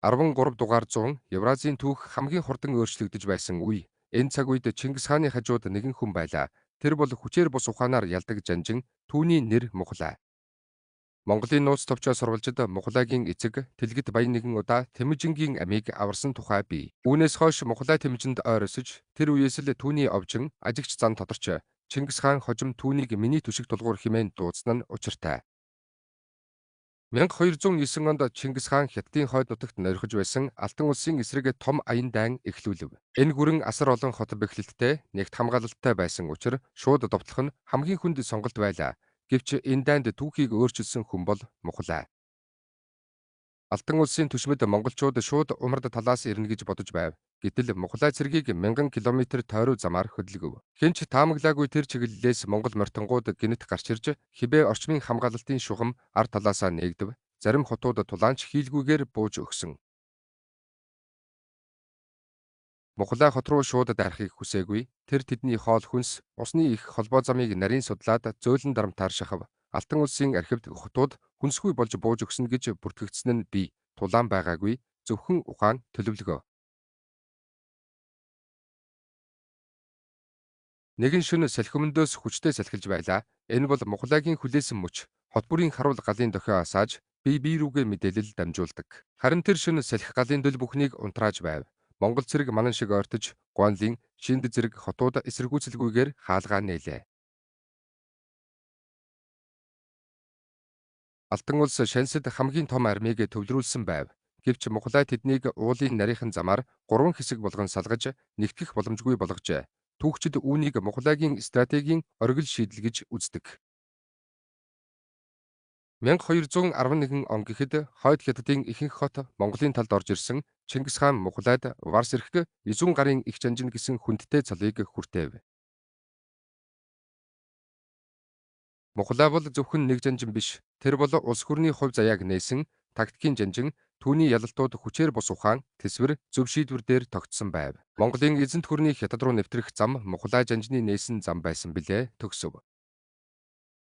13 дугаар зуун Евразийн түүх хамгийн хурдан өөрчлөгдөж байсан үе. Энэ цаг үед Чингис хааны хажууд нэгэн хүн байлаа. Тэр бол хүчээр бус ухаанаар ялдаг жанжин, түүний нэр Мухлай. Монголын нууц товчоо сурвалжид Мухлайгийн эцэг Тэлгэд баян нэгэн удаа Тэмүжингийн амийг аварсан тухай бий. Үүнээс хойш Мухлай Тэмүжинд ойр өсөж, тэр үеэс л түүний овжин ажигч зан тодорч Чингис хаан хожим түүнийг миний түшиг тулгуур хэмээн дуудсан нь учиртай. 1209 онд Чингис хаан Хятадын хойд нутагт норхиж байсан Алтан улсын эсрэг том аян дайн эхлүүлв. Энэ гүрэн асар олон хот бэхлэлттэй, нэгт хамгаалалттай байсан учраас шууд довтлох нь хамгийн хүнд сонголт байлаа. Гэвч энэ дайнд түүхийг өөрчилсөн хүн бол Мухлай. Алтан улсын түшмэд монголчууд шууд умард талаас ирнэ гэж бодож байв. Гэтэл Мухлай цэргийг 1000 км тойруу замаар хөдөлгөв. Хинч таамаглаагүй тэр чиглэлээс монгол морьтонгууд гинэт гарч ирж хибээ орчмын хамгаалалтын шугам ард талаасаа нээгдэв. Зарим хотууд тулаанч хийлгүүгээр бууж өгсөн. Мухлай хот руу шууд дарахыг хүсээгүй. Тэр тэдний хоол хүнс, усны их холбоо замыг нарийн судлаад зөөлөн дарамтаар шахав. Алтан улсын архивд хотууд хүнсгүй болж бууж өгсөн гэж бүртгэгдсэн нь бий. Тулаан байгаагүй, зөвхөн ухаан төлөвлөгөө. Нэгэн шөнө салхи өмнөөс хүчтэй салхилж байлаа. Энэ бол Мухлайгийн хүлээсэн мөч. Хот бүрийн харуул галын дохио асааж, бие рүүгээ мэдээлэл дамжуулдаг. Харин тэр шөнө салхи галын дөл бүхнийг унтрааж байв. Монгол цэрэг манан шиг ойртож, Гуанлин, Шинд зэрэг хотууд эсэргүүцэлгүйгээр хаалгаа нээлээ. Алтан улс Шансид хамгийн том армийг төвлөрүүлсэн байв. Гэвч Мухлай тэднийг уулын нарийнхан замаар 3 хэсэг болгон салгаж, нэгтгэх боломжгүй болгожээ. Түүхчид үүнийг Мухлайгийн стратегийн оргил шийдэл гэж үздэг. 1211 он гэхэд хойд хятадын ихэнх хот Монголын талд орж ирсэн Чингис хаан Мухлайд Варс эрх 9 гарын их жанжин гэсэн хүндтэй цалыг хүртээв. Мухлай бол зөвхөн нэг жанжин биш. Тэр бол улс хүрний хувь заяаг нээсэн тактикийн жанжин, түүний ялалтууд хүчээр бус ухаан, тэсвэр, зөв шийдвэр дээр тогтсон байв. Монголын эзэнт гүрний Хятад руу нэвтрэх зам Мухлай жанжины нээсэн зам байсан билээ төгсөв.